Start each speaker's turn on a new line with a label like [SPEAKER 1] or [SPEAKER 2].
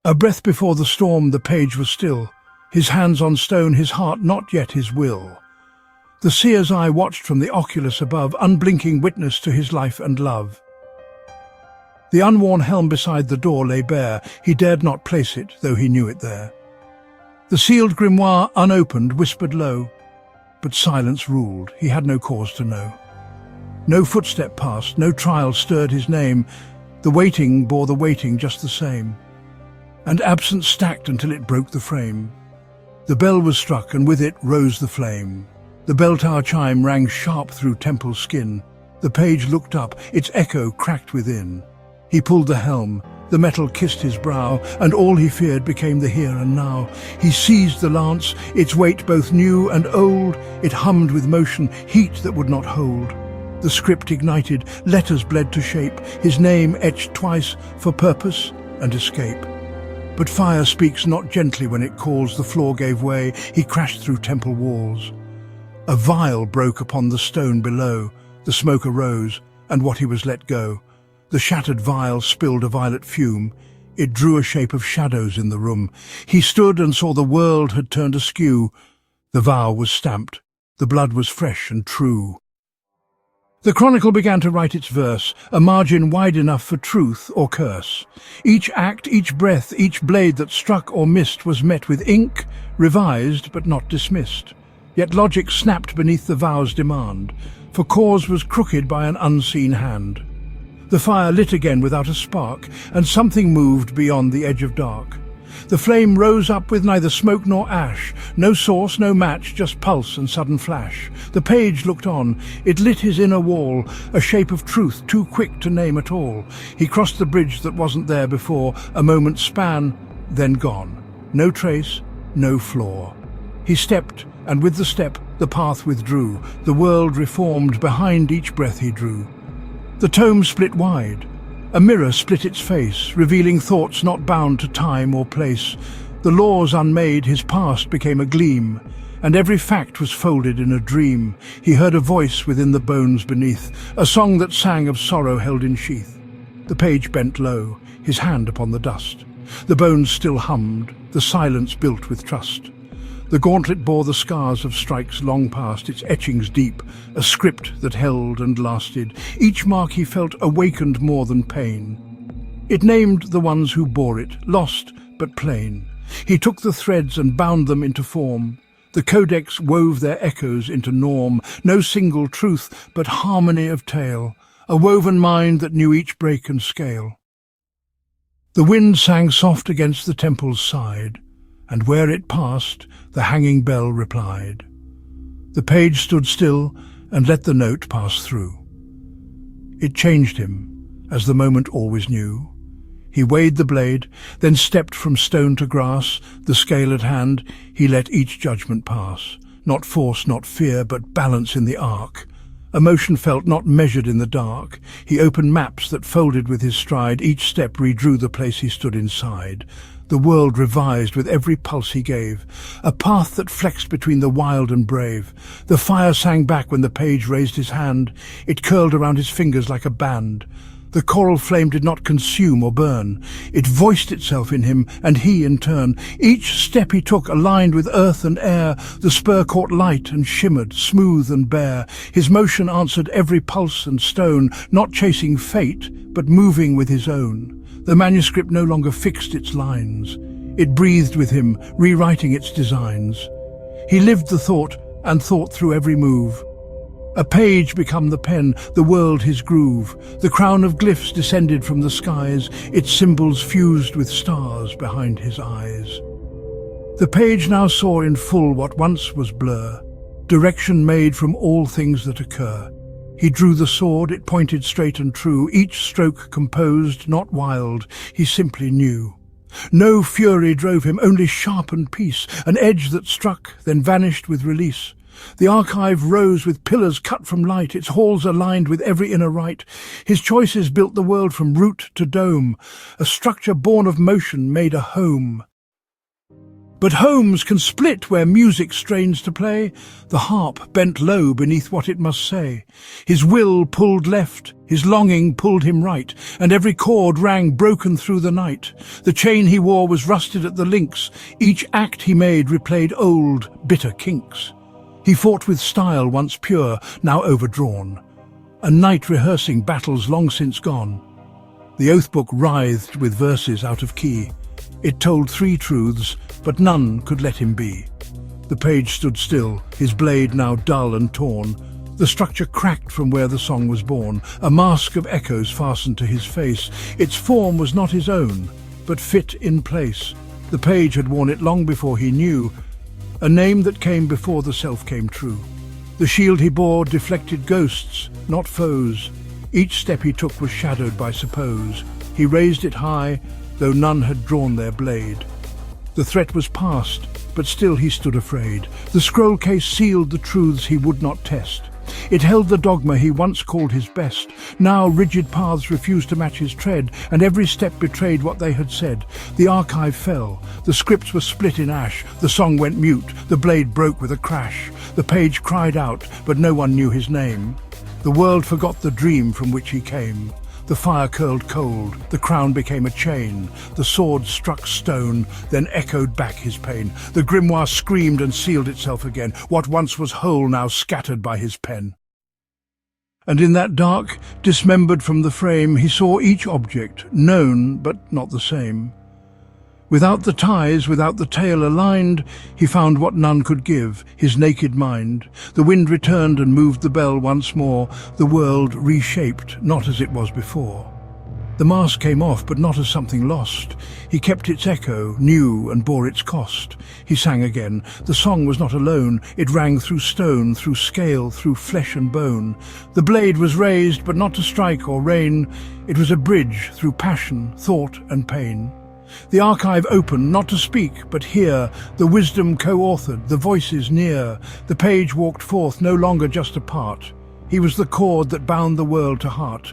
[SPEAKER 1] A breath before the storm, the page was still, his hands on stone, his heart not yet his will. The seer's eye watched from the oculus above, unblinking witness to his life and love. The unworn helm beside the door lay bare, he dared not place it, though he knew it there. The sealed grimoire, unopened, whispered low, but silence ruled, he had no cause to know. No footstep passed, no trial stirred his name, the waiting bore the waiting just the same. And absence stacked until it broke the frame. The bell was struck, and with it rose the flame. The bell tower chime rang sharp through temple skin. The page looked up, its echo cracked within. He pulled the helm, the metal kissed his brow, and all he feared became the here and now. He seized the lance, its weight both new and old. It hummed with motion, heat that would not hold. The script ignited, letters bled to shape, his name etched twice for purpose and escape. But fire speaks not gently when it calls. The floor gave way, he crashed through temple walls. A vial broke upon the stone below. The smoke arose, and what he was let go. The shattered vial spilled a violet fume. It drew a shape of shadows in the room. He stood and saw the world had turned askew. The vow was stamped. The blood was fresh and true. The chronicle began to write its verse, a margin wide enough for truth or curse. Each act, each breath, each blade that struck or missed was met with ink, revised but not dismissed. Yet logic snapped beneath the vow's demand, for cause was crooked by an unseen hand. The fire lit again without a spark, and something moved beyond the edge of dark. The flame rose up with neither smoke nor ash, no source, no match, just pulse and sudden flash. The page looked on, it lit his inner wall, a shape of truth too quick to name at all. He crossed the bridge that wasn't there before, a moment's span, then gone. No trace, no flaw. He stepped, and with the step the path withdrew, the world reformed behind each breath he drew. The tome split wide. A mirror split its face, revealing thoughts not bound to time or place. The laws unmade, his past became a gleam, and every fact was folded in a dream. He heard a voice within the bones beneath, a song that sang of sorrow held in sheath. The page bent low, his hand upon the dust. The bones still hummed, the silence built with trust. The gauntlet bore the scars of strikes long past, its etchings deep, a script that held and lasted. Each mark he felt awakened more than pain. It named the ones who bore it, lost but plain. He took the threads and bound them into form. The codex wove their echoes into norm, no single truth but harmony of tale, a woven mind that knew each break and scale. The wind sang soft against the temple's side, and where it passed, the hanging bell replied. The page stood still and let the note pass through. It changed him, as the moment always knew. He weighed the blade, then stepped from stone to grass. The scale at hand, he let each judgment pass. Not force, not fear, but balance in the arc. Emotion felt, not measured in the dark. He opened maps that folded with his stride. Each step redrew the place he stood inside. The world revised with every pulse he gave, a path that flexed between the wild and brave. The fire sang back when the page raised his hand. It curled around his fingers like a band. The coral flame did not consume or burn. It voiced itself in him, and he in turn. Each step he took aligned with earth and air. The spur caught light and shimmered, smooth and bare. His motion answered every pulse and stone, not chasing fate, but moving with his own. The manuscript no longer fixed its lines. It breathed with him, rewriting its designs. He lived the thought, and thought through every move. A page become the pen, the world his groove. The crown of glyphs descended from the skies, its symbols fused with stars behind his eyes. The page now saw in full what once was blur, direction made from all things that occur. He drew the sword, it pointed straight and true, each stroke composed, not wild, he simply knew. No fury drove him, only sharpened peace, an edge that struck, then vanished with release. The archive rose with pillars cut from light, its halls aligned with every inner rite. His choices built the world from root to dome, a structure born of motion made a home. But homes can split where music strains to play. The harp bent low beneath what it must say. His will pulled left, his longing pulled him right, and every chord rang broken through the night. The chain he wore was rusted at the links. Each act he made replayed old, bitter kinks. He fought with style once pure, now overdrawn. A night rehearsing battles long since gone. The oath book writhed with verses out of key. It told 3 truths, but none could let him be. The page stood still, his blade now dull and torn. The structure cracked from where the song was born. A mask of echoes fastened to his face. Its form was not his own, but fit in place. The page had worn it long before he knew. A name that came before the self came true. The shield he bore deflected ghosts, not foes. Each step he took was shadowed by suppose. He raised it high, though none had drawn their blade. The threat was past, but still he stood afraid. The scroll case sealed the truths he would not test. It held the dogma he once called his best. Now rigid paths refused to match his tread, and every step betrayed what they had said. The archive fell, the scripts were split in ash, the song went mute, the blade broke with a crash. The page cried out, but no one knew his name. The world forgot the dream from which he came. The fire curled cold, the crown became a chain. The sword struck stone, then echoed back his pain. The grimoire screamed and sealed itself again. What once was whole now scattered by his pen. And in that dark, dismembered from the frame, he saw each object, known but not the same. Without the ties, without the tale aligned, he found what none could give, his naked mind. The wind returned and moved the bell once more, the world reshaped, not as it was before. The mask came off, but not as something lost. He kept its echo, knew and bore its cost. He sang again. The song was not alone. It rang through stone, through scale, through flesh and bone. The blade was raised, but not to strike or rain. It was a bridge through passion, thought and pain. The archive opened, not to speak, but hear, the wisdom co-authored, the voices near. The page walked forth, no longer just a part. He was the cord that bound the world to heart.